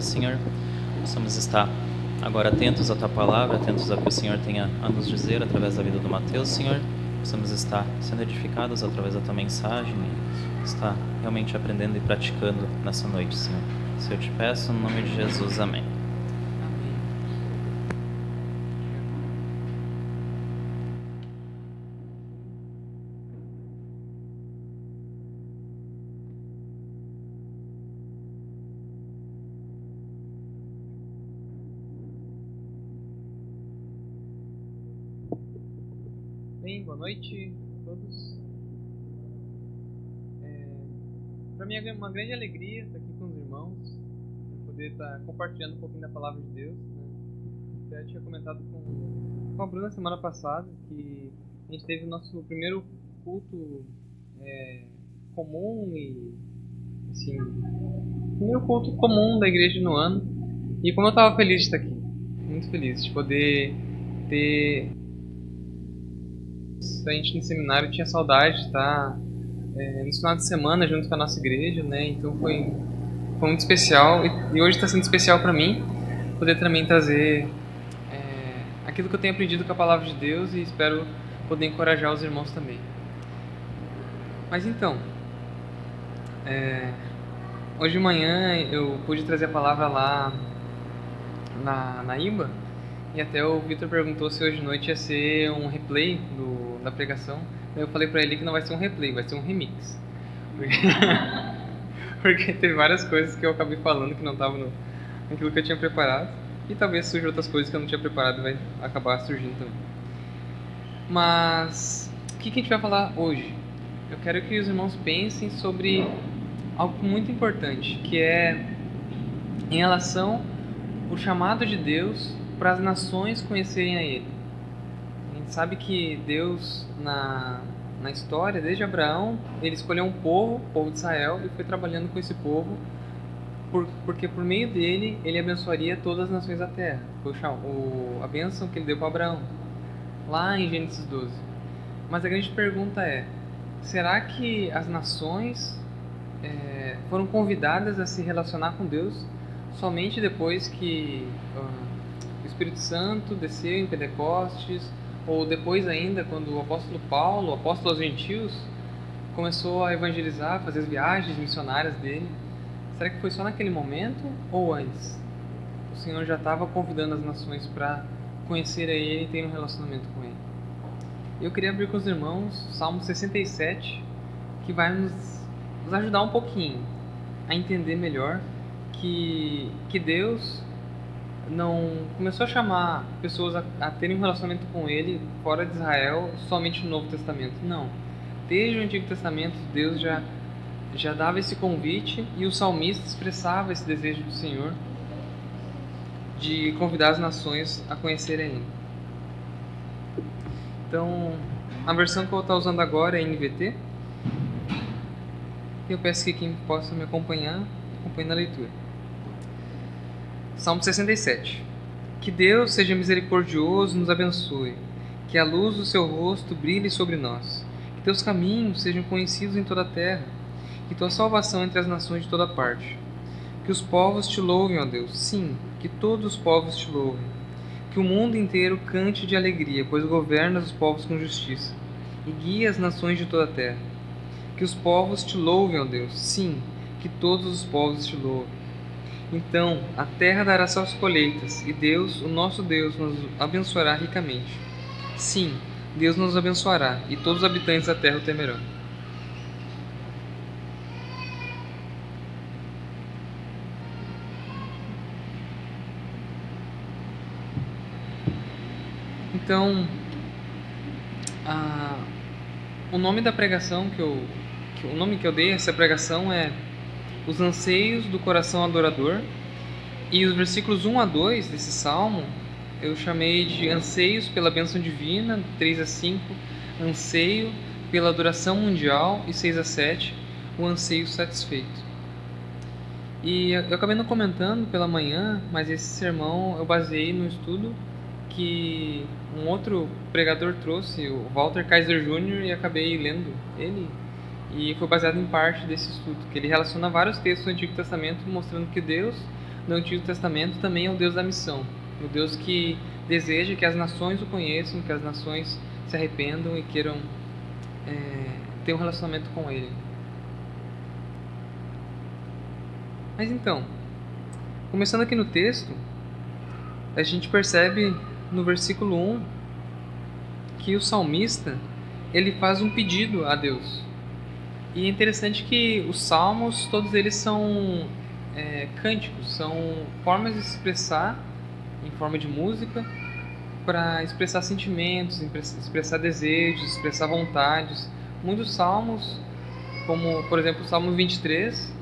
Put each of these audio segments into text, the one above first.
Senhor. Possamos estar agora atentos à Tua Palavra, atentos ao que o Senhor tem a nos dizer através da vida do Mateus, Senhor. Possamos estar sendo edificados através da Tua mensagem e estar realmente aprendendo e praticando nessa noite, Senhor. Se eu te peço, no nome de Jesus, amém. Bem, boa noite a todos. Para mim é uma grande alegria estar aqui com os irmãos, poder estar compartilhando um pouquinho da Palavra de Deus. Né? Eu tinha comentado com a Bruna semana passada que a gente teve o nosso primeiro culto comum e assim, primeiro culto comum da igreja no ano. E como eu estava feliz de estar aqui, muito feliz de poder ter. A gente no seminário tinha saudade de estar no final de semana junto com a nossa igreja, né? Então foi muito especial e hoje está sendo especial para mim poder também trazer aquilo que eu tenho aprendido com a Palavra de Deus e espero poder encorajar os irmãos também. Mas então, hoje de manhã eu pude trazer a palavra lá na IBA e até o Vitor perguntou se hoje de noite ia ser um replay da pregação. Eu falei pra ele que não vai ser um replay, vai ser um remix. Porque teve várias coisas que eu acabei falando que não estavam naquilo que eu tinha preparado. E talvez surjam outras coisas que eu não tinha preparado e vai acabar surgindo também. Mas o que a gente vai falar hoje? Eu quero que os irmãos pensem sobre algo muito importante, que é em relação ao chamado de Deus para as nações conhecerem a Ele. A gente sabe que Deus, na história, desde Abraão, Ele escolheu um povo, o povo de Israel, e foi trabalhando com esse povo, porque por meio dele, Ele abençoaria todas as nações da terra. Foi a bênção que Ele deu para Abraão, lá em Gênesis 12. Mas a grande pergunta é, será que as nações foram convidadas a se relacionar com Deus somente depois que o Espírito Santo desceu em Pentecostes, ou depois ainda quando o apóstolo Paulo, o apóstolo aos gentios, começou a evangelizar, fazer as viagens missionárias dele? Será que foi só naquele momento ou antes? O Senhor já estava convidando as nações para conhecer a Ele e ter um relacionamento com Ele. Eu queria abrir com os irmãos Salmo 67, que vai nos ajudar um pouquinho a entender melhor que Deus não começou a chamar pessoas a terem um relacionamento com Ele fora de Israel somente no Novo Testamento. Não. Desde o Antigo Testamento, Deus já dava esse convite e o salmista expressava esse desejo do Senhor de convidar as nações a conhecerem Ele. Então, a versão que eu vou estar usando agora é NVT. Eu peço que quem possa me acompanhe na leitura. Salmo 67. Que Deus seja misericordioso e nos abençoe. Que a luz do seu rosto brilhe sobre nós. Que teus caminhos sejam conhecidos em toda a terra. Que tua salvação entre as nações de toda parte. Que os povos te louvem, ó Deus. Sim, que todos os povos te louvem. Que o mundo inteiro cante de alegria, pois governas os povos com justiça. E guia as nações de toda a terra. Que os povos te louvem, ó Deus. Sim, que todos os povos te louvem. Então a terra dará suas colheitas, e Deus, o nosso Deus, nos abençoará ricamente. Sim, Deus nos abençoará, e todos os habitantes da terra o temerão. Então, o nome da pregação o nome que eu dei a essa pregação é Os Anseios do Coração Adorador, e os versículos 1 a 2 desse salmo eu chamei de anseios pela bênção divina, 3 a 5, anseio pela adoração mundial, e 6 a 7, o anseio satisfeito. E eu acabei não comentando pela manhã, mas esse sermão eu baseei no estudo que um outro pregador trouxe, o Walter Kaiser Jr., e acabei lendo ele, e foi baseado em parte desse estudo, que ele relaciona vários textos do Antigo Testamento mostrando que Deus no Antigo Testamento também é o Deus da missão, o Deus que deseja que as nações o conheçam, que as nações se arrependam e queiram ter um relacionamento com Ele. Mas então, começando aqui no texto, a gente percebe no versículo 1 que o salmista ele faz um pedido a Deus. E é interessante que os salmos, todos eles são cânticos, são formas de se expressar em forma de música, para expressar sentimentos, expressar desejos, expressar vontades. Muitos salmos, como por exemplo o Salmo 23,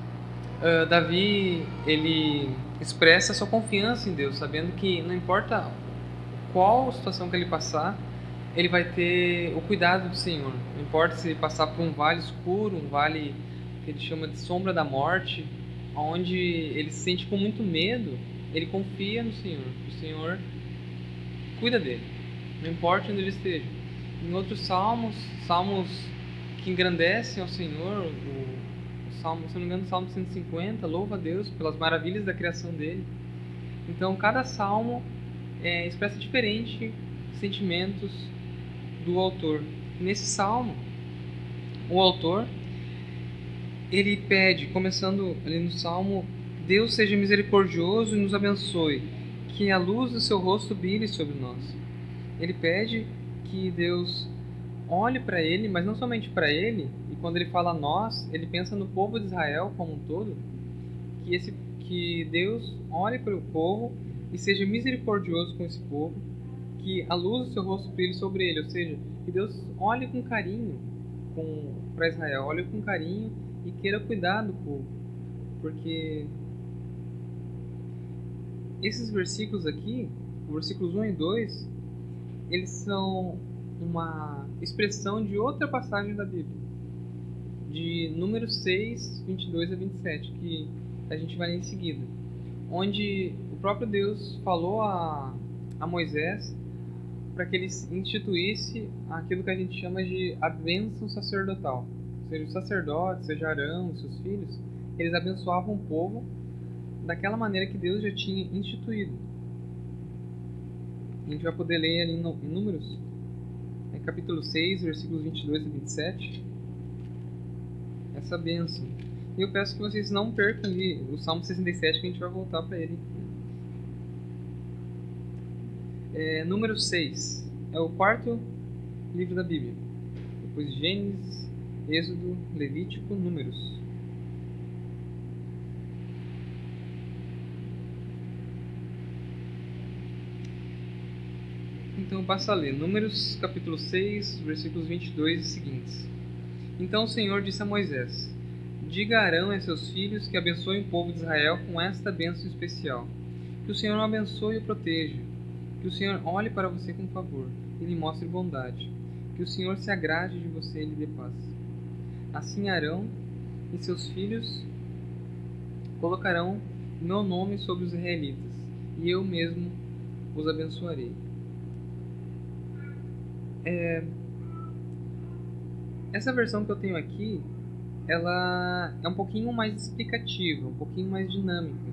Davi ele expressa sua confiança em Deus, sabendo que não importa qual situação que ele passar, ele vai ter o cuidado do Senhor. Não importa se ele passar por um vale escuro, um vale que ele chama de sombra da morte, onde ele se sente com muito medo, ele confia no Senhor. O Senhor cuida dele, não importa onde ele esteja. Em outros salmos que engrandecem ao Senhor, o salmo, se não me engano, o Salmo 150, louva a Deus pelas maravilhas da criação dele. Então, cada salmo expressa diferentes sentimentos do autor. Nesse salmo, o autor ele pede, começando ali no salmo: Deus seja misericordioso e nos abençoe, que a luz do seu rosto brilhe sobre nós. Ele pede que Deus olhe para ele, mas não somente para ele, e quando ele fala nós, ele pensa no povo de Israel como um todo, que Deus olhe para o povo e seja misericordioso com esse povo, que a luz do seu rosto brilhe sobre ele, ou seja, que Deus olhe com carinho para Israel, olhe com carinho e queira cuidar do povo, porque esses versículos aqui, os versículos 1 e 2, eles são uma expressão de outra passagem da Bíblia, de Números 6, 22 a 27, que a gente vai ler em seguida, onde o próprio Deus falou a Moisés para que ele instituísse aquilo que a gente chama de a bênção sacerdotal. Ou seja, os sacerdotes, seja Arão e seus filhos, eles abençoavam o povo daquela maneira que Deus já tinha instituído. A gente vai poder ler ali em Números, capítulo 6, versículos 22 a 27, essa bênção. E eu peço que vocês não percam ali o Salmo 67, que a gente vai voltar para ele. Número 6 é o quarto livro da Bíblia, depois de Gênesis, Êxodo, Levítico, Números. Então eu passo a ler Números capítulo 6, versículos 22 e seguintes. Então o Senhor disse a Moisés: Diga a Arão e a seus filhos que abençoem o povo de Israel com esta bênção especial. Que o Senhor o abençoe e o proteja. Que o Senhor olhe para você com favor e lhe mostre bondade. Que o Senhor se agrade de você e lhe dê paz. Assim Arão e seus filhos colocarão meu nome sobre os israelitas, e eu mesmo os abençoarei. Essa versão que eu tenho aqui, ela é um pouquinho mais explicativa, um pouquinho mais dinâmica.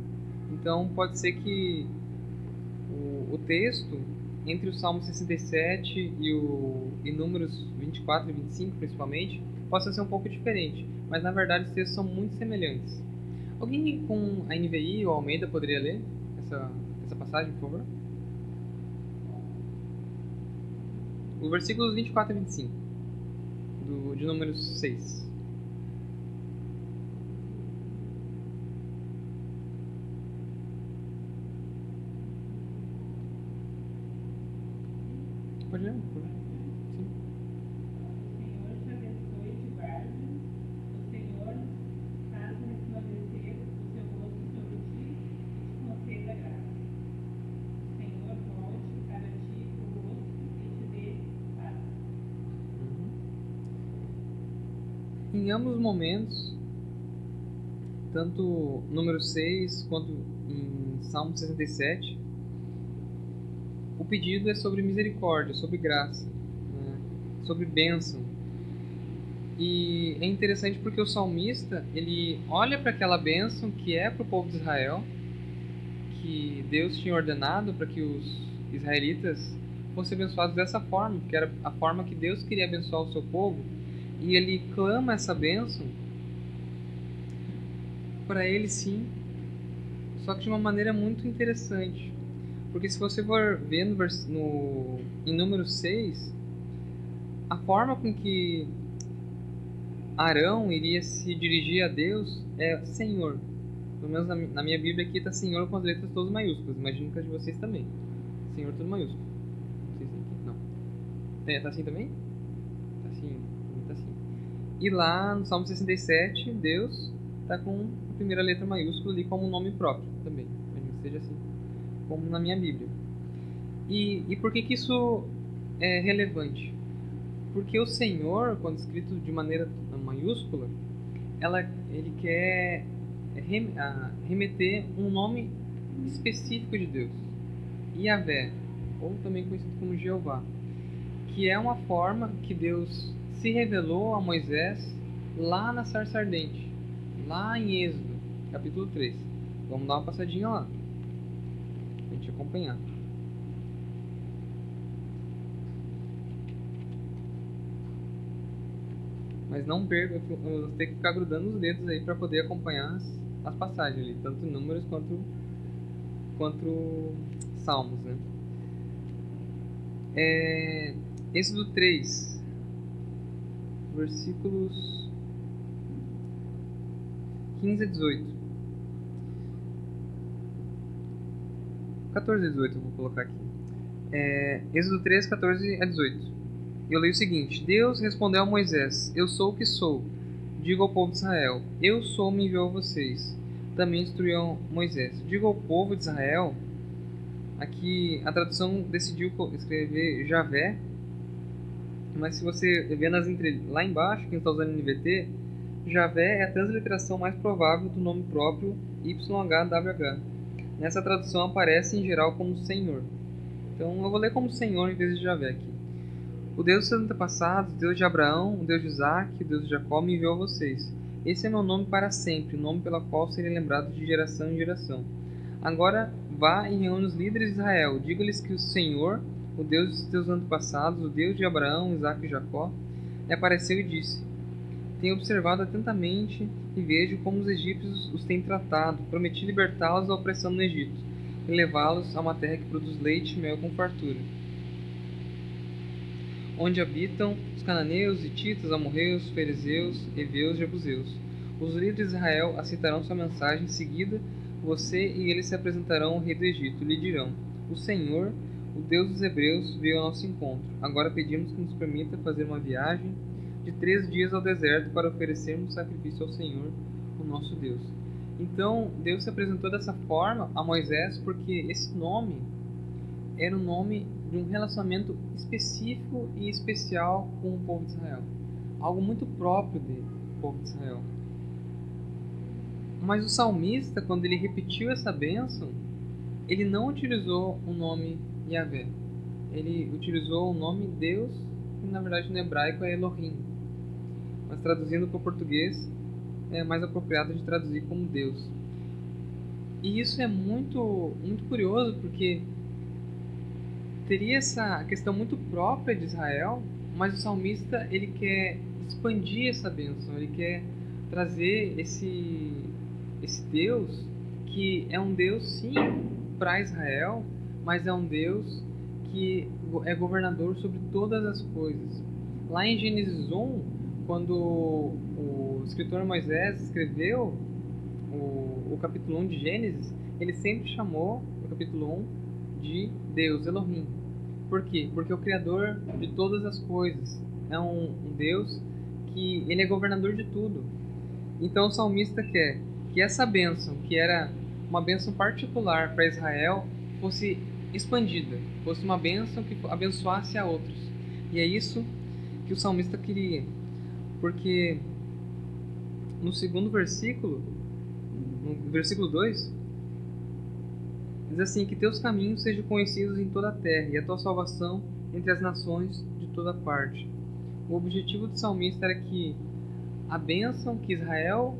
Então pode ser que o texto entre o Salmo 67 e Números 24 e 25 principalmente possa ser um pouco diferente, mas na verdade os textos são muito semelhantes. Alguém com a NVI ou Almeida poderia ler essa passagem, por favor? O versículos 24 e 25 de Números 6. Pode ler? Sim. O Senhor te abençoe e te guarde. O Senhor faça resplandecer o seu rosto sobre ti e te conceda graça. O Senhor volte para ti o rosto e te dê paz. Em ambos os momentos, tanto número 6 quanto em Salmo 67, o pedido é sobre misericórdia, sobre graça, né? Sobre bênção. E é interessante porque o salmista ele olha para aquela bênção que é para o povo de Israel que Deus tinha ordenado para que os israelitas fossem abençoados dessa forma, que era a forma que Deus queria abençoar o seu povo, e ele clama essa bênção para ele sim, só que de uma maneira muito interessante. Porque se você for ver em número 6, a forma com que Arão iria se dirigir a Deus é Senhor. Pelo menos na minha Bíblia aqui está Senhor com as letras todas maiúsculas. Imagino que as de vocês também. Senhor tudo maiúsculo. Não sei se tem aqui. Não. Tá assim também? Tá assim. Tá assim. E lá no Salmo 67, Deus está com a primeira letra maiúscula ali como um nome próprio também. Imagino que seja assim. Como na minha Bíblia. E por que isso é relevante? Porque o Senhor, quando escrito de maneira maiúscula, ele quer remeter um nome específico de Deus, Yahvé, ou também conhecido como Jeová, que é uma forma que Deus se revelou a Moisés lá na sarça ardente, lá em Êxodo, capítulo 3. Vamos dar uma passadinha lá, pra gente acompanhar. Mas não perca, eu vou ter que ficar grudando os dedos aí para poder acompanhar as passagens ali, tanto números quanto salmos, né? Êxodo 3, versículos 15 a 18. 14 a 18 eu vou colocar aqui. Êxodo 3, 14 a 18. Eu leio o seguinte: Deus respondeu a Moisés: Eu sou o que sou. Diga ao povo de Israel: Eu sou, me enviou a vocês. Também instruiu Moisés: Diga ao povo de Israel. Aqui a tradução decidiu escrever Javé, mas se você ver lá embaixo, quem está usando NVT, Javé é a transliteração mais provável do nome próprio YHWH. Nessa tradução aparece em geral como Senhor. Então eu vou ler como Senhor em vez de Javé aqui. O Deus dos seus antepassados, o Deus de Abraão, o Deus de Isaac, o Deus de Jacó me enviou a vocês. Esse é meu nome para sempre, o nome pelo qual serei lembrado de geração em geração. Agora vá e reúna os líderes de Israel. Diga-lhes que o Senhor, o Deus dos seus antepassados, o Deus de Abraão, Isaac e Jacó, lhe apareceu e disse: Tenho observado atentamente e vejo como os egípcios os têm tratado. Prometi libertá-los da opressão no Egito e levá-los a uma terra que produz leite e mel com fartura, onde habitam os cananeus, hititas, amorreus, ferezeus, heveus e jebuseus. Os líderes de Israel aceitarão sua mensagem. Em seguida, você e eles se apresentarão ao rei do Egito. Lhe dirão: O Senhor, o Deus dos hebreus, veio ao nosso encontro. Agora pedimos que nos permita fazer uma viagem de 3 dias ao deserto para oferecermos sacrifício ao Senhor, o nosso Deus. Então, Deus se apresentou dessa forma a Moisés porque esse nome era o nome de um relacionamento específico e especial com o povo de Israel. Algo muito próprio do povo de Israel. Mas o salmista, quando ele repetiu essa bênção, ele não utilizou o nome Yahvé. Ele utilizou o nome Deus, que na verdade no hebraico é Elohim. Mas traduzindo para o português, é mais apropriado de traduzir como Deus. E isso é muito, muito curioso, porque teria essa questão muito própria de Israel, mas o salmista ele quer expandir essa bênção, ele quer trazer esse Deus que é um Deus sim para Israel, mas é um Deus que é governador sobre todas as coisas. Lá em Gênesis 1, quando o escritor Moisés escreveu o capítulo 1 de Gênesis, ele sempre chamou o capítulo 1 de Deus, Elohim. Por quê? Porque é o Criador de todas as coisas. É um Deus que ele é governador de tudo. Então o salmista quer que essa bênção, que era uma bênção particular para Israel, fosse expandida, fosse uma bênção que abençoasse a outros. E é isso que o salmista queria. Porque no segundo versículo, no versículo 2, diz assim: que teus caminhos sejam conhecidos em toda a terra e a tua salvação entre as nações de toda parte. O objetivo do salmista era que a bênção que Israel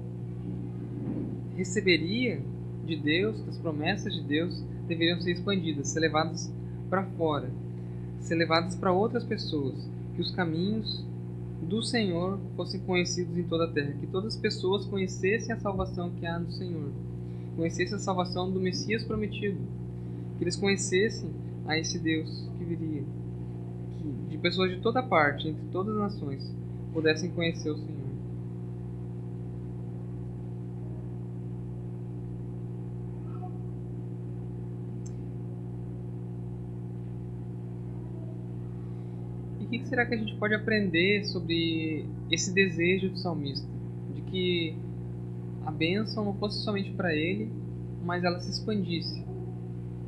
receberia de Deus, das promessas de Deus, deveriam ser expandidas, ser levadas para fora, ser levadas para outras pessoas, que os caminhos do Senhor fossem conhecidos em toda a terra, que todas as pessoas conhecessem a salvação que há no Senhor, conhecessem a salvação do Messias prometido, que eles conhecessem a esse Deus que viria, que de pessoas de toda parte, entre todas as nações, pudessem conhecer o Senhor. E o que será que a gente pode aprender sobre esse desejo do salmista? De que a bênção não fosse somente para ele, mas ela se expandisse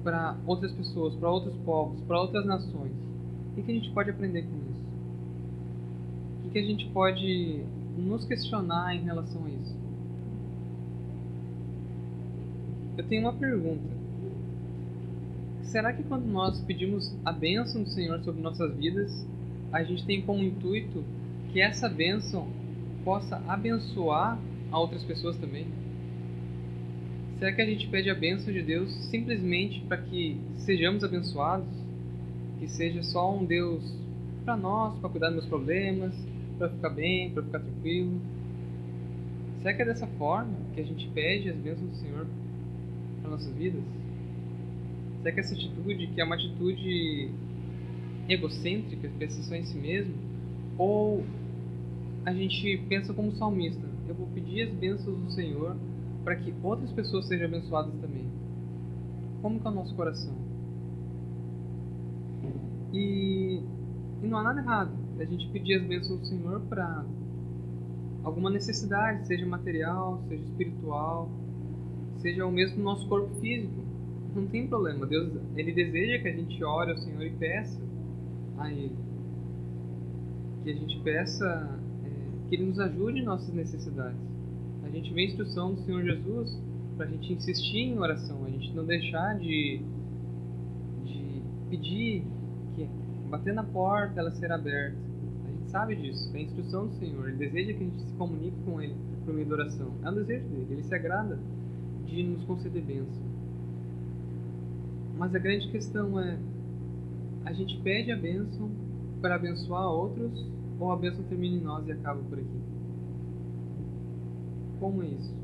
para outras pessoas, para outros povos, para outras nações. O que a gente pode aprender com isso? O que a gente pode nos questionar em relação a isso? Eu tenho uma pergunta. Será que quando nós pedimos a bênção do Senhor sobre nossas vidas, a gente tem como intuito que essa bênção possa abençoar a outras pessoas também? Será que a gente pede a bênção de Deus simplesmente para que sejamos abençoados? Que seja só um Deus para nós, para cuidar dos meus problemas, para ficar bem, para ficar tranquilo? Será que é dessa forma que a gente pede as bênçãos do Senhor para nossas vidas? Será que essa atitude, que é uma atitude egocêntrica, pensa só em si mesmo? Ou a gente pensa como salmista: eu vou pedir as bênçãos do Senhor para que outras pessoas sejam abençoadas também? Como que é o nosso coração? E não há nada errado a gente pedir as bênçãos do Senhor para alguma necessidade, seja material, seja espiritual, seja o mesmo no nosso corpo físico. Não tem problema. Deus, Ele deseja que a gente ore ao Senhor e peça a Ele. Que a gente peça que Ele nos ajude em nossas necessidades. A gente vê a instrução do Senhor Jesus para a gente insistir em oração, a gente não deixar de pedir, que bater na porta, ela será aberta. A gente sabe disso, é a instrução do Senhor. Ele deseja que a gente se comunique com Ele por meio da oração. É um desejo dele, Ele se agrada de nos conceder bênção. Mas a grande questão é: a gente pede a bênção para abençoar outros, ou a bênção termina em nós e acaba por aqui? Como é isso?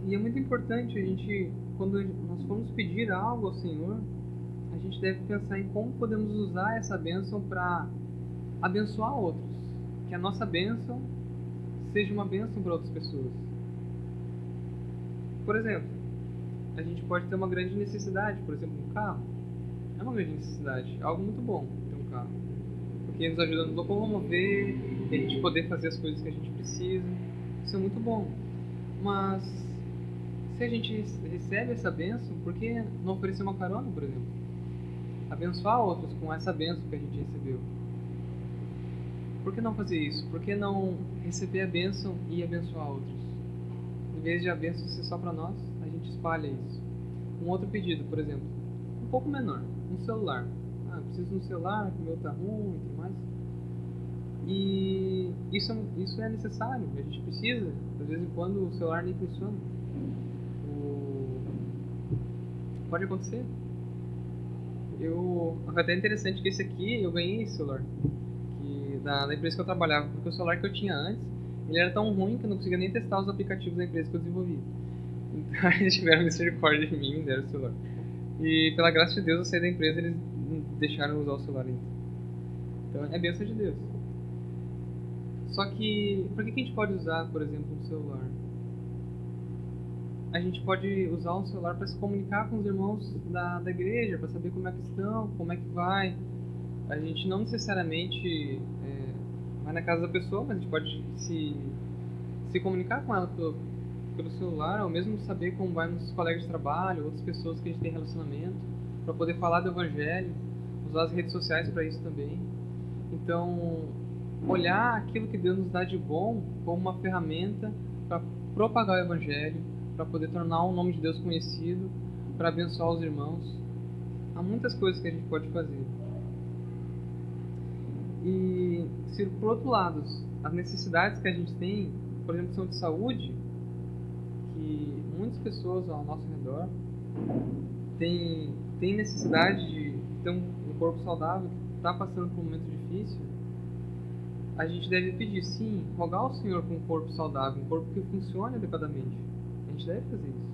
E é muito importante a gente, quando nós formos pedir algo ao Senhor, a gente deve pensar em como podemos usar essa bênção para abençoar outros. Que a nossa bênção seja uma bênção para outras pessoas. Por exemplo, a gente pode ter uma grande necessidade, por exemplo, um carro. É uma grande necessidade, é algo muito bom ter um carro, porque nos ajuda a nos locomover, a gente poder fazer as coisas que a gente precisa. Isso é muito bom. Mas se a gente recebe essa bênção, por que não oferecer uma carona, por exemplo? Abençoar outros com essa bênção que a gente recebeu. Por que não fazer isso? Por que não receber a bênção e abençoar outros? Em vez de a bênção ser só para nós, a gente espalha isso. Um outro pedido, por exemplo, um pouco menor, um celular. Eu preciso de um celular, que o meu tá ruim e tudo mais. E isso é necessário, a gente precisa. Às vezes em quando o celular nem funciona. Pode acontecer. Até interessante que esse aqui, eu ganhei esse celular da empresa que eu trabalhava, porque o celular que eu tinha antes, ele era tão ruim que eu não conseguia nem testar os aplicativos da empresa que eu desenvolvi. Então eles tiveram misericórdia de mim e me deram o celular. E pela graça de Deus eu saí da empresa e eles deixaram eu usar o celular ainda. Então é bênção de Deus. Só que, por que a gente pode usar, por exemplo, um celular? A gente pode usar um celular para se comunicar com os irmãos da igreja, para saber como é que estão, como é que vai. A gente não necessariamente vai na casa da pessoa, mas a gente pode se comunicar com ela pelo celular, ou mesmo saber como vai nos colegas de trabalho, outras pessoas que a gente tem relacionamento, para poder falar do Evangelho, usar as redes sociais para isso também. Então, olhar aquilo que Deus nos dá de bom como uma ferramenta para propagar o Evangelho, para poder tornar o nome de Deus conhecido, para abençoar os irmãos. Há muitas coisas que a gente pode fazer. E se por outro lado, as necessidades que a gente tem, por exemplo, são de saúde, que muitas pessoas ao nosso redor têm necessidade de ter um corpo saudável, que está passando por um momento difícil, a gente deve pedir, sim, rogar ao Senhor por um corpo saudável, um corpo que funcione adequadamente. A gente deve fazer isso.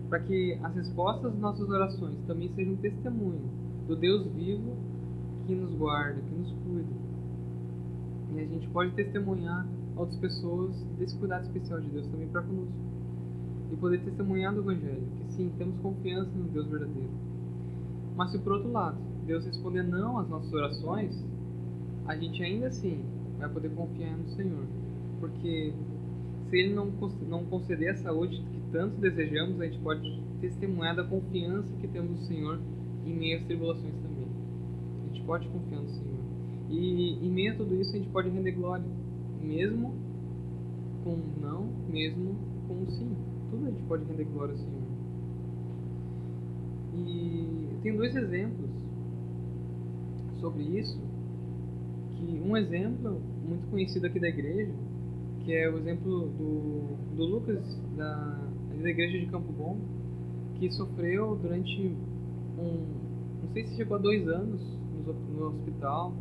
Para que as respostas das nossas orações também sejam um testemunho do Deus vivo que nos guarda, que nos cuida. E a gente pode testemunhar a outras pessoas desse cuidado especial de Deus também para conosco. E poder testemunhar do Evangelho, que sim, temos confiança no Deus verdadeiro. Mas se por outro lado, Deus responder não às nossas orações, a gente ainda assim vai poder confiar no Senhor. Porque se Ele não conceder a saúde que tanto desejamos, a gente pode testemunhar da confiança que temos no Senhor em meio às tribulações também. A gente pode confiar no Senhor. E em meio a tudo isso a gente pode render glória, mesmo com não, mesmo com sim. Tudo a gente pode render glória ao Senhor. E tem dois exemplos sobre isso. Que um exemplo muito conhecido aqui da igreja, que é o exemplo do Lucas da igreja de Campo Bom, que sofreu durante não sei se chegou a 2 anos no hospital,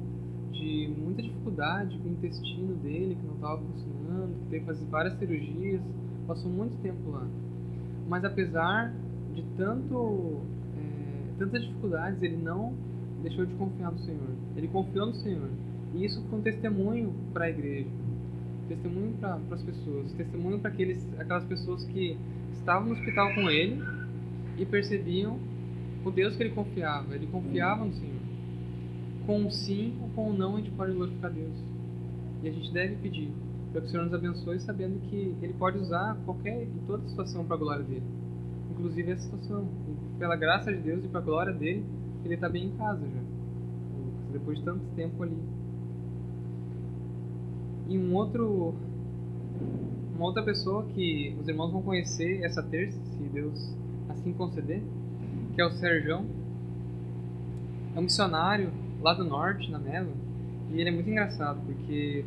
de muita dificuldade com o intestino dele, que não estava funcionando, que teve que fazer várias cirurgias, passou muito tempo lá. Mas apesar de tantas dificuldades, ele não deixou de confiar no Senhor. Ele confiou no Senhor. E isso foi um testemunho para a igreja, testemunho para as pessoas, testemunho para aquelas pessoas que estavam no hospital com ele e percebiam o Deus que ele confiava no Senhor. Com um sim ou com um não, a gente pode glorificar Deus. E a gente deve pedir para que o Senhor nos abençoe, sabendo que Ele pode usar em toda situação para a glória dele, inclusive essa situação. E pela graça de Deus e para a glória dele, ele está bem em casa já, depois de tanto tempo ali. E uma outra pessoa que os irmãos vão conhecer essa terça, se Deus assim conceder, que é o Serjão. É um missionário lá do norte, na Melo, e ele é muito engraçado, porque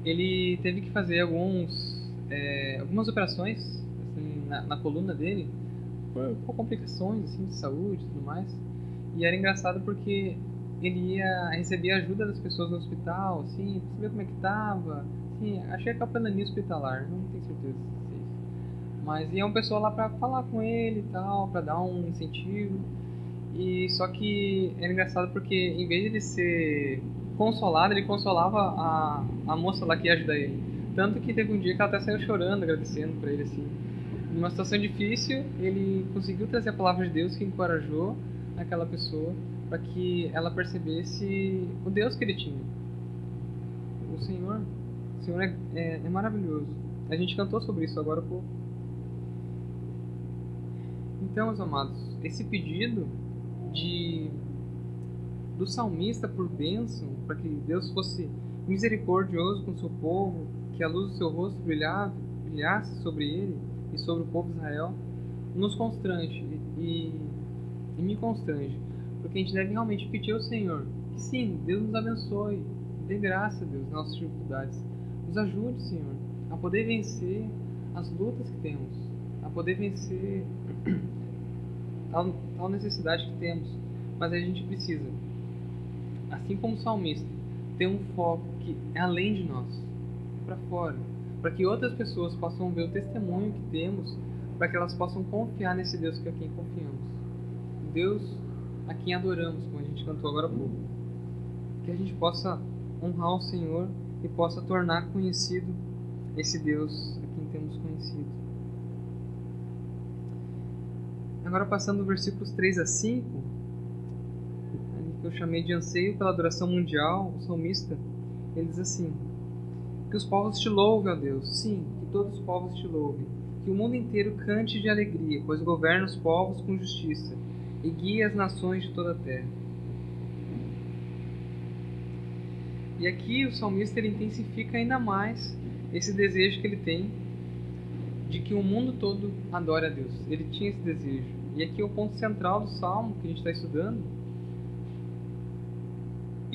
ele teve que fazer algumas operações assim, na coluna dele, por complicações assim, de saúde e tudo mais. E era engraçado porque ele ia receber ajuda das pessoas no hospital, assim, pra saber como é que tava. Assim, achei que é a capelania hospitalar, não tenho certeza se é isso. Mas ia uma pessoa lá pra falar com ele e tal, pra dar um incentivo. E só que era engraçado porque em vez de ele ser consolado, ele consolava a moça lá que ia ajudar ele. Tanto que teve um dia que ela até saiu chorando, agradecendo pra ele, assim. Numa situação difícil, ele conseguiu trazer a palavra de Deus que encorajou aquela pessoa para que ela percebesse o Deus que ele tinha. O Senhor é maravilhoso. A gente cantou sobre isso agora há pouco. Então, meus amados, esse pedido do salmista por bênção, para que Deus fosse misericordioso com o seu povo, que a luz do seu rosto brilhasse sobre ele e sobre o povo de Israel, nos constrange e me constrange, porque a gente deve realmente pedir ao Senhor que sim, Deus nos abençoe, dê graça a Deus nas nossas dificuldades, nos ajude, Senhor, a poder vencer as lutas que temos, a poder vencer tal necessidade que temos. Mas a gente precisa, assim como o salmista, ter um foco que é além de nós, para fora, para que outras pessoas possam ver o testemunho que temos, para que elas possam confiar nesse Deus a quem confiamos, Deus a quem adoramos, como a gente cantou agora há pouco. Que a gente possa honrar o Senhor e possa tornar conhecido esse Deus a quem temos conhecido. Agora, passando dos versículos 3 a 5, que eu chamei de anseio pela adoração mundial, o salmista, ele diz assim: que os povos te louvem, ó Deus, sim, que todos os povos te louvem, que o mundo inteiro cante de alegria, pois governa os povos com justiça e guia as nações de toda a terra. E aqui o salmista ele intensifica ainda mais esse desejo que ele tem de que o mundo todo adore a Deus. Ele tinha esse desejo. E aqui é o ponto central do salmo que a gente está estudando.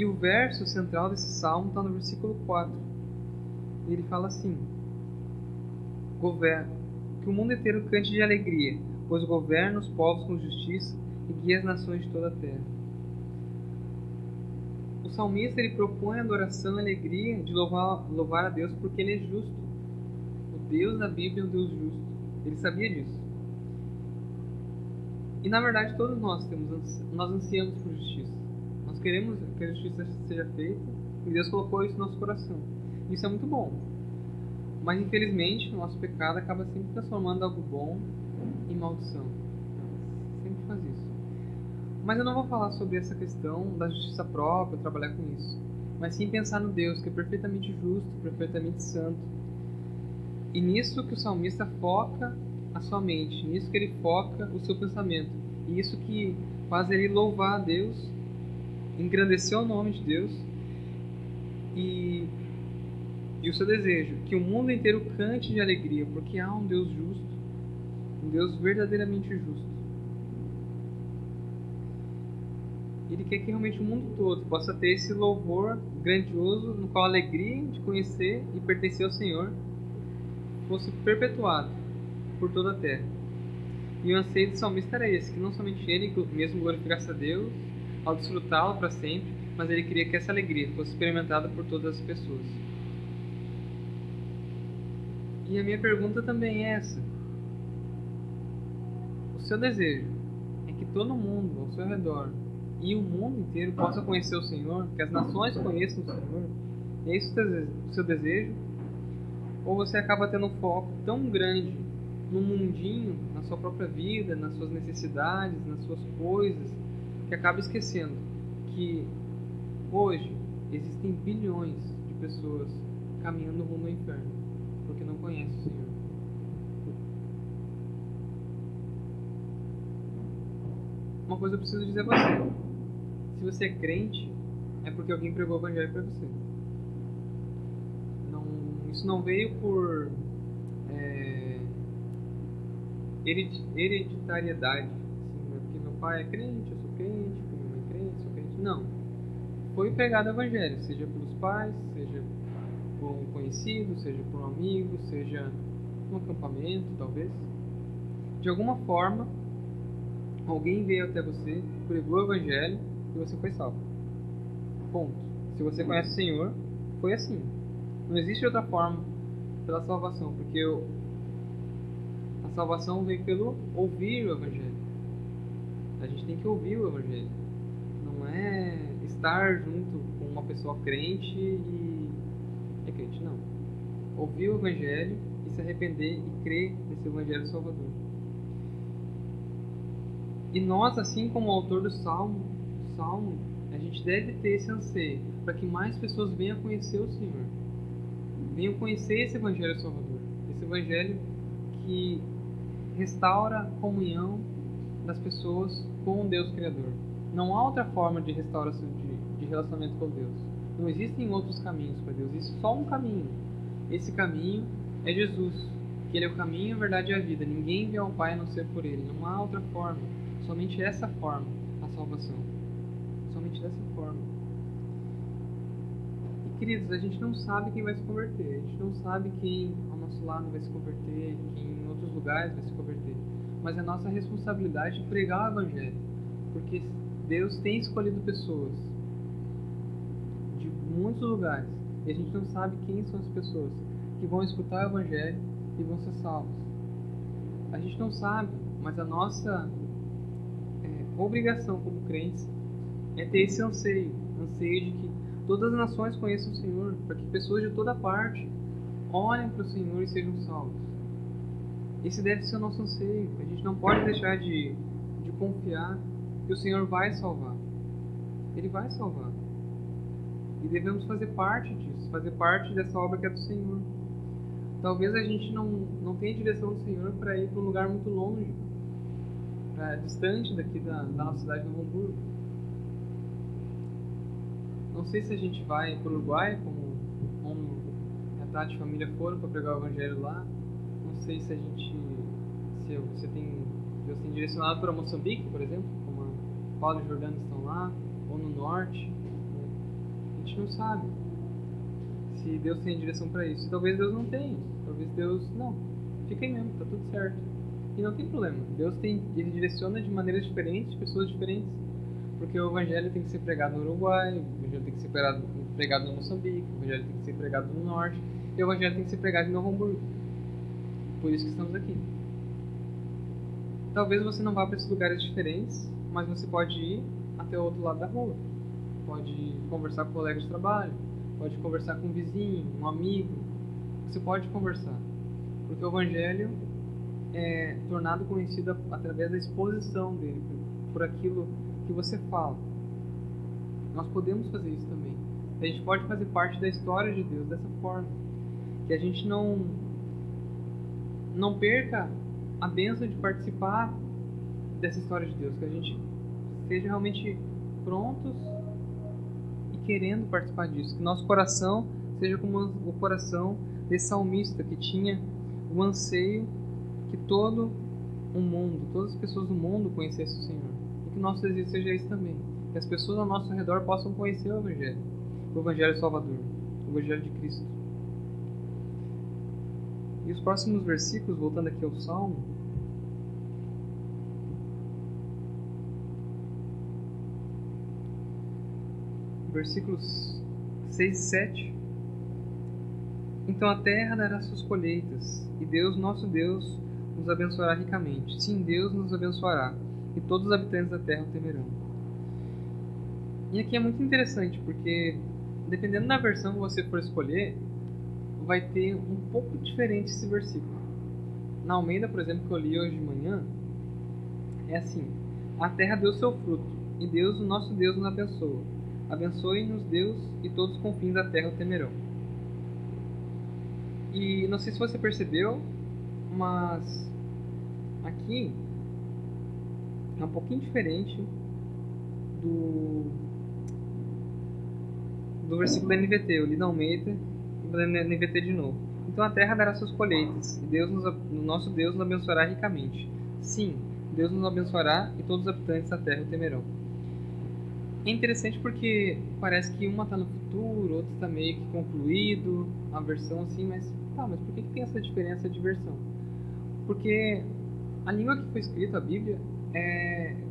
E o verso central desse salmo está no versículo 4. E ele fala assim: que o mundo inteiro cante de alegria, pois governa os povos com justiça e guia as nações de toda a terra. O salmista ele propõe a adoração e a alegria de louvar a Deus porque ele é justo. O Deus da Bíblia é um Deus justo. Ele sabia disso. E na verdade todos nós ansiamos por justiça. Nós queremos que a justiça seja feita e Deus colocou isso no nosso coração. Isso é muito bom. Mas infelizmente o nosso pecado acaba sempre transformando algo bom em maldição. Sempre faz isso. Mas eu não vou falar sobre essa questão da justiça própria, trabalhar com isso. Mas sim pensar no Deus que é perfeitamente justo, perfeitamente santo. E nisso que o salmista foca a sua mente, nisso que ele foca o seu pensamento. E isso que faz ele louvar a Deus, engrandecer o nome de Deus e o seu desejo, que o mundo inteiro cante de alegria, porque há um Deus justo, um Deus verdadeiramente justo. Ele quer que realmente o mundo todo possa ter esse louvor grandioso, no qual a alegria de conhecer e pertencer ao Senhor fosse perpetuado por toda a terra. E o anseio do salmista era esse, que não somente ele mesmo glorificasse a Deus ao desfrutá-lo para sempre, mas ele queria que essa alegria fosse experimentada por todas as pessoas. E a minha pergunta também é essa: o seu desejo é que todo mundo ao seu redor e o mundo inteiro possa conhecer o Senhor, que as nações conheçam o Senhor? É isso o seu desejo? Ou você acaba tendo um foco tão grande no mundinho, na sua própria vida, nas suas necessidades, nas suas coisas, que acaba esquecendo que hoje existem bilhões de pessoas caminhando rumo ao inferno, porque não conhecem o Senhor? Uma coisa eu preciso dizer a você: se você é crente, é porque alguém pregou o evangelho para você. Isso não veio por hereditariedade, assim, porque meu pai é crente, eu sou crente, porque minha mãe é crente, eu sou crente. Não. Foi pregado o evangelho, seja pelos pais, seja por um conhecido, seja por um amigo, seja num acampamento, talvez. De alguma forma, alguém veio até você, pregou o evangelho e você foi salvo. Ponto. Se você conhece o Senhor, foi assim. Não existe outra forma pela salvação, porque a salvação vem pelo ouvir o evangelho. A gente tem que ouvir o evangelho. Não é estar junto com uma pessoa crente e é crente, não. Ouvir o evangelho e se arrepender e crer nesse evangelho salvador. E nós, assim como o autor do Salmo, a gente deve ter esse anseio para que mais pessoas venham conhecer o Senhor. Venham conhecer esse evangelho salvador. Esse evangelho que restaura a comunhão das pessoas com o Deus Criador. Não há outra forma de restauração de relacionamento com Deus. Não existem outros caminhos para Deus. Existe só um caminho. Esse caminho é Jesus, que Ele é o caminho, a verdade e a vida. Ninguém vê ao Pai a não ser por Ele. Não há outra forma. Somente essa forma, a salvação. Somente dessa forma. E queridos, a gente não sabe quem vai se converter. A gente não sabe quem ao nosso lado vai se converter, quem em outros lugares vai se converter. Mas é nossa responsabilidade pregar o Evangelho. Porque Deus tem escolhido pessoas de muitos lugares. E a gente não sabe quem são as pessoas que vão escutar o Evangelho e vão ser salvos. A gente não sabe, mas a nossa obrigação como crentes é ter esse anseio de que todas as nações conheçam o Senhor, para que pessoas de toda parte olhem para o Senhor e sejam salvos. Esse deve ser o nosso anseio. A gente não pode deixar de confiar que o Senhor vai salvar. Ele vai salvar. E devemos fazer parte disso, fazer parte dessa obra que é do Senhor. Talvez a gente não tenha direção do Senhor para ir para um lugar muito longe, distante daqui da nossa cidade de Novo Hamburgo. Não sei se a gente vai para o Uruguai, como a Tati e a família foram para pregar o Evangelho lá. Não sei se Deus tem direcionado para Moçambique, por exemplo, como a Paulo e Jordano estão lá, ou no norte. A gente não sabe se Deus tem direção para isso. Talvez Deus não tenha. Talvez Deus, não, fica aí mesmo, tá tudo certo. E não tem problema. Ele direciona de maneiras diferentes, pessoas diferentes. Porque o evangelho tem que ser pregado no Uruguai, o evangelho tem que ser pregado no Moçambique, o evangelho tem que ser pregado no Norte, e o evangelho tem que ser pregado em Novo Hamburgo. Por isso que estamos aqui. Talvez você não vá para esses lugares diferentes, mas você pode ir até o outro lado da rua. Pode conversar com colegas de trabalho, pode conversar com um vizinho, um amigo. Você pode conversar. Porque o evangelho é tornado conhecido através da exposição dele, por aquilo que você fala. Nós podemos fazer isso também. A gente pode fazer parte da história de Deus dessa forma. Que a gente não perca a bênção de participar dessa história de Deus. Que a gente esteja realmente prontos e querendo participar disso. Que nosso coração seja como o coração desse salmista que tinha o anseio que todo o mundo, todas as pessoas do mundo conhecessem o Senhor. E que o nosso desejo seja isso também. Que as pessoas ao nosso redor possam conhecer o Evangelho Salvador, o Evangelho de Cristo. E os próximos versículos, voltando aqui ao Salmo, versículos 6 e 7. Então a terra dará suas colheitas, e Deus, nosso Deus, nos abençoará ricamente. Sim, Deus nos abençoará, e todos os habitantes da terra o temerão. E aqui é muito interessante, porque dependendo da versão que você for escolher, vai ter um pouco diferente esse versículo. Na Almeida, por exemplo, que eu li hoje de manhã, é assim: a terra deu seu fruto, e Deus, o nosso Deus, nos abençoa. Abençoe-nos Deus, e todos os confins da terra o temerão. E não sei se você percebeu, mas aqui é um pouquinho diferente do versículo da NVT. Eu li na Almeida e da NVT de novo. Então a terra dará suas colheitas, e Deus, nosso Deus, nos abençoará ricamente. Sim, Deus nos abençoará, e todos os habitantes da terra o temerão. É interessante porque parece que uma está no futuro, outra está meio que concluído, a versão assim, mas por que tem essa diferença de versão? Porque a língua que foi escrita, a Bíblia,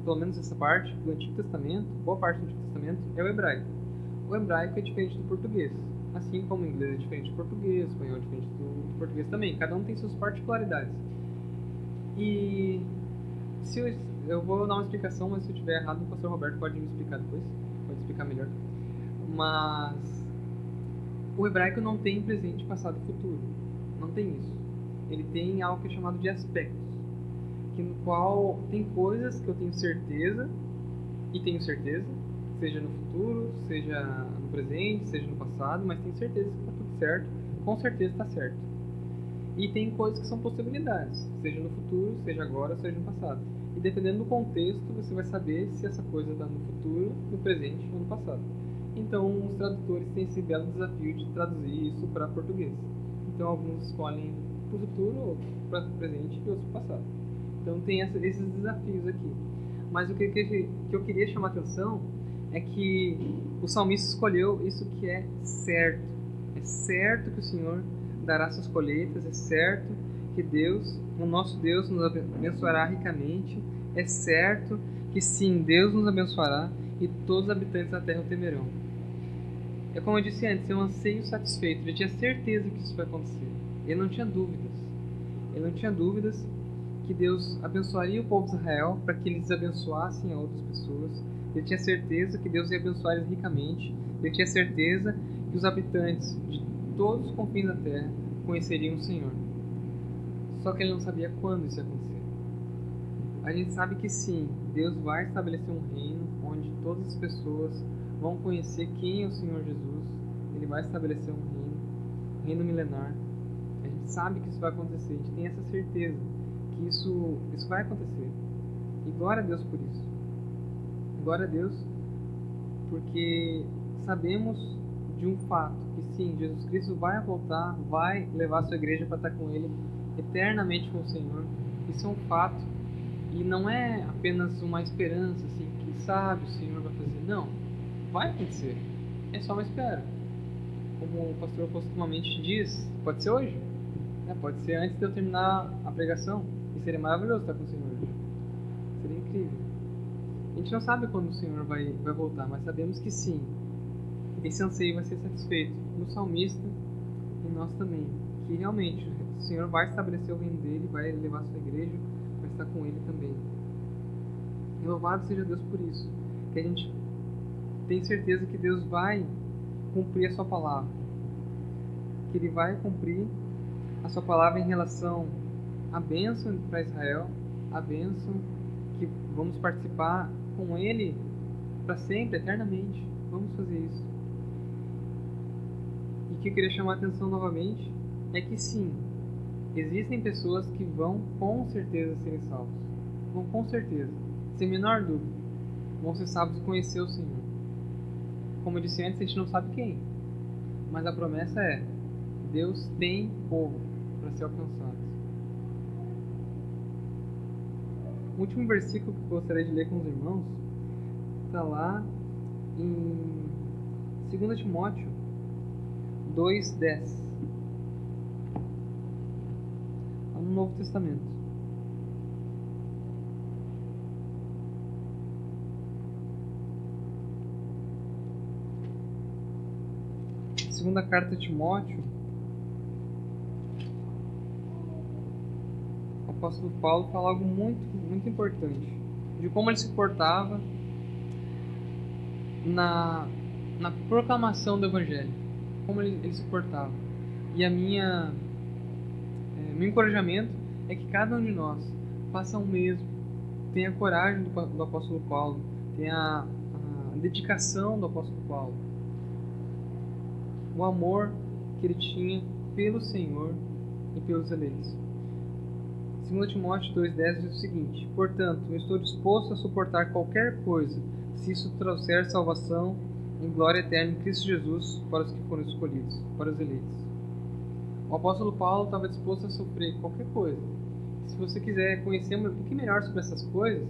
pelo menos essa parte do Antigo Testamento, boa parte do Antigo Testamento, é o hebraico. O hebraico é diferente do português, assim como o inglês é diferente do português, o espanhol é diferente do português também. Cada um tem suas particularidades. E se eu vou dar uma explicação, mas se eu estiver errado, o pastor Roberto pode me explicar depois, pode explicar melhor. Mas o hebraico não tem presente, passado e futuro. Não tem isso. Ele tem algo que é chamado de aspectos, no qual tem coisas que eu tenho certeza, seja no futuro, seja no presente, seja no passado, mas tenho certeza que está tudo certo, com certeza está certo. E tem coisas que são possibilidades, seja no futuro, seja agora, seja no passado. E dependendo do contexto, você vai saber se essa coisa está no futuro, no presente ou no passado. Então, os tradutores têm esse belo desafio de traduzir isso para português. Então, alguns escolhem para o futuro, outros para o presente e outros para o passado. Então, tem esses desafios aqui. Mas o que eu queria chamar a atenção é que o salmista escolheu isso que é certo. É certo que o Senhor dará suas colheitas, é certo que Deus, o nosso Deus, nos abençoará ricamente, é certo que sim, Deus nos abençoará e todos os habitantes da terra o temerão. É como eu disse antes, é um anseio satisfeito. Ele tinha certeza que isso vai acontecer. Ele não tinha dúvidas. Ele não tinha dúvidas que Deus abençoaria o povo de Israel para que eles abençoassem a outras pessoas. Ele tinha certeza que Deus ia abençoar eles ricamente. Ele tinha certeza que os habitantes de todos os confins da terra conheceriam o Senhor. Só que ele não sabia quando isso ia acontecer. A gente sabe que sim, Deus vai estabelecer um reino onde todas as pessoas vão conhecer quem é o Senhor Jesus. Ele vai estabelecer um reino milenar. A gente sabe que isso vai acontecer, a gente tem essa certeza que isso vai acontecer. E glória a Deus por isso. Glória a Deus porque sabemos de um fato, que sim, Jesus Cristo vai voltar, vai levar a sua igreja para estar com Ele eternamente com o Senhor. Isso é um fato e não é apenas uma esperança, assim, que sabe o Senhor vai fazer. Não, vai acontecer. é só uma espera. Como o pastor costumamente diz, pode ser hoje, né? Pode ser antes de eu terminar a pregação. E seria maravilhoso estar com o Senhor. Seria incrível. A gente não sabe quando o Senhor vai voltar, mas sabemos que sim. Esse anseio vai ser satisfeito no salmista e nós também. Que realmente o Senhor vai estabelecer o reino dele, vai levar a sua igreja, vai estar com ele também. E louvado seja Deus por isso. Que a gente tem certeza que Deus vai cumprir a sua palavra. Que Ele vai cumprir a sua palavra em relação à bênção para Israel, a bênção que vamos participar com Ele para sempre, eternamente. Vamos fazer isso. E o que eu queria chamar a atenção novamente é que sim, existem pessoas que vão com certeza serem salvos. Vão com certeza, sem a menor dúvida, vão ser salvos e conhecer o Senhor. Como eu disse antes, a gente não sabe quem, mas a promessa é: Deus tem povo para ser alcançado. O último versículo que eu gostaria de ler com os irmãos está lá em 2 Timóteo 2:10, no Novo Testamento. Segunda carta de Timóteo, o apóstolo Paulo fala algo muito importante de como ele se portava na proclamação do Evangelho, como ele se portava. E meu encorajamento é que cada um de nós faça o mesmo, tenha a coragem do apóstolo Paulo, tenha a dedicação do apóstolo Paulo, o amor que ele tinha pelo Senhor e pelos eleitos. 2 Timóteo 2:10 diz o seguinte: portanto, eu estou disposto a suportar qualquer coisa, se isso trouxer salvação em glória eterna em Cristo Jesus para os que foram escolhidos, para os eleitos. O apóstolo Paulo estava disposto a sofrer qualquer coisa. Se você quiser conhecer um pouquinho melhor sobre essas coisas,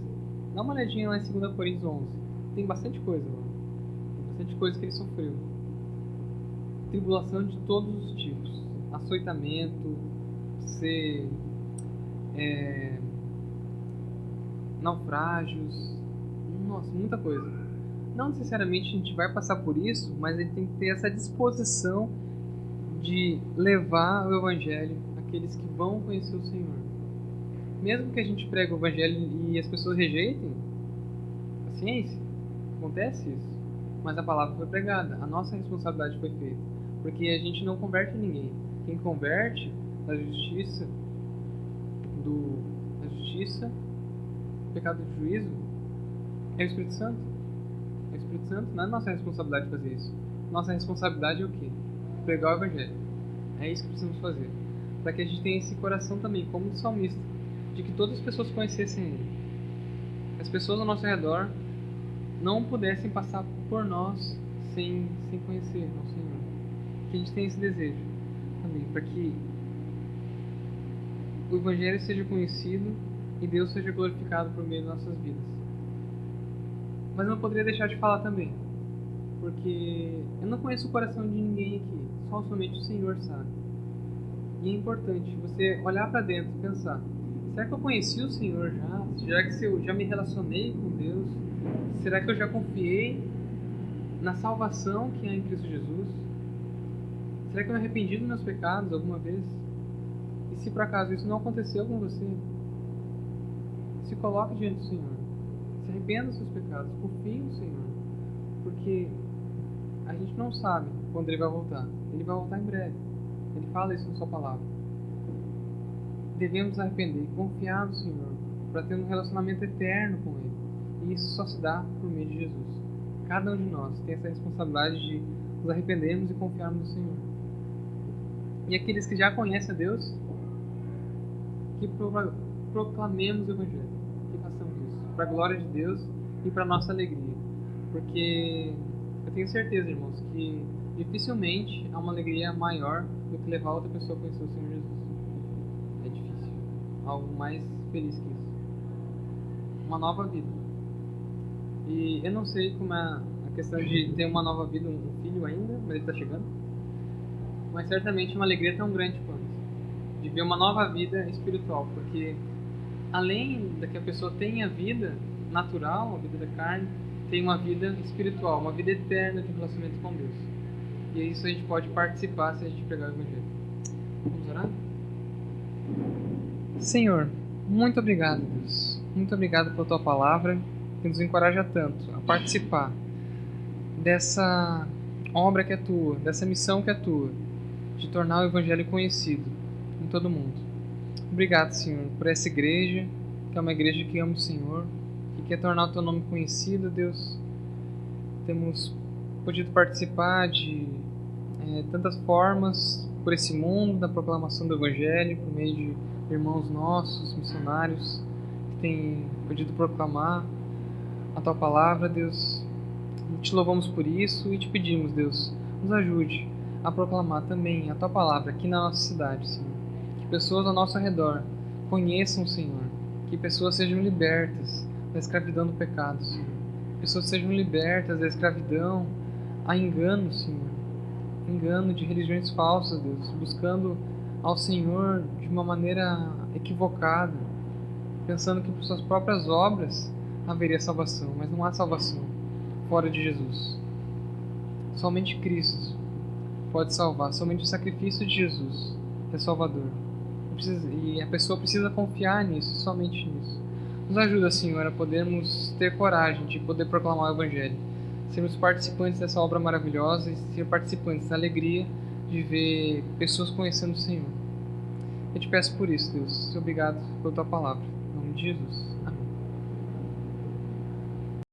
dá uma olhadinha lá em 2 Coríntios 11. Tem bastante coisa lá. Tem bastante coisa que ele sofreu. Tribulação de todos os tipos. Açoitamento, naufrágios. Nossa, muita coisa. Não necessariamente a gente vai passar por isso, mas a gente tem que ter essa disposição de levar o Evangelho àqueles que vão conhecer o Senhor. Mesmo que a gente pregue o Evangelho e as pessoas rejeitem, paciência, acontece isso. Mas a palavra foi pregada, a nossa responsabilidade foi feita. Porque a gente não converte ninguém. Quem converte da justiça, pecado do juízo, é o Espírito Santo. É o Espírito Santo, não é nossa responsabilidade fazer isso. Nossa responsabilidade é o quê? Pregar o Evangelho. É isso que precisamos fazer. Para que a gente tenha esse coração também, como do salmista, de que todas as pessoas conhecessem Ele. As pessoas ao nosso redor não pudessem passar por nós sem conhecer o Senhor. Que a gente tenha esse desejo também, para que o Evangelho seja conhecido e Deus seja glorificado por meio de nossas vidas. Mas eu não poderia deixar de falar também, porque eu não conheço o coração de ninguém aqui, somente o Senhor sabe. E é importante você olhar para dentro e pensar: será que eu conheci o Senhor já? Será que eu já me relacionei com Deus? Será que eu já confiei na salvação que há em Cristo Jesus? Será que eu me arrependi dos meus pecados alguma vez? E se por acaso isso não aconteceu com você, se coloque diante do Senhor. Se arrependa dos seus pecados. Confie no Senhor. Porque a gente não sabe quando Ele vai voltar. Ele vai voltar em breve. Ele fala isso na sua palavra. Devemos nos arrepender e confiar no Senhor para ter um relacionamento eterno com Ele. E isso só se dá por meio de Jesus. Cada um de nós tem essa responsabilidade de nos arrependermos e confiarmos no Senhor. E aqueles que já conhecem a Deus, que proclamemos o Evangelho, que façamos isso, para a glória de Deus e para a nossa alegria. Porque eu tenho certeza, irmãos, que dificilmente há uma alegria maior do que levar outra pessoa a conhecer o Senhor Jesus. É difícil. Algo mais feliz que isso. Uma nova vida. E eu não sei como é a a questão de ter uma nova vida, um filho ainda, mas ele está chegando. Mas certamente uma alegria tão grande quanto de ver uma nova vida espiritual, porque além da que a pessoa tenha a vida natural, a vida da carne, tem uma vida espiritual, uma vida eterna de relacionamento com Deus. E isso a gente pode participar se a gente pegar o Evangelho. Vamos orar? Senhor, muito obrigado, Deus. Muito obrigado pela Tua palavra, que nos encoraja tanto a participar dessa obra que é Tua, dessa missão que é Tua, de tornar o Evangelho conhecido em todo mundo. Obrigado, Senhor, por essa igreja, que é uma igreja que ama o Senhor, que quer tornar o Teu nome conhecido, Deus. Temos podido participar de tantas formas por esse mundo, da proclamação do Evangelho, por meio de irmãos nossos, missionários, que têm podido proclamar a Tua palavra, Deus. Te louvamos por isso e te pedimos, Deus, nos ajude a proclamar também a Tua palavra aqui na nossa cidade, Senhor. Que pessoas ao nosso redor conheçam o Senhor, que pessoas sejam libertas da escravidão do pecado, Senhor. Pessoas sejam libertas da escravidão a engano, Senhor. Engano de religiões falsas, Deus, buscando ao Senhor de uma maneira equivocada, pensando que por suas próprias obras haveria salvação, mas não há salvação fora de Jesus. Somente Cristo pode salvar, somente o sacrifício de Jesus é salvador. E a pessoa precisa confiar nisso, somente nisso. Nos ajuda, Senhor, a podermos ter coragem de poder proclamar o Evangelho, sermos participantes dessa obra maravilhosa e ser participantes da alegria de ver pessoas conhecendo o Senhor. Eu te peço por isso, Deus. Obrigado pela Tua palavra. Em nome de Jesus. Amém.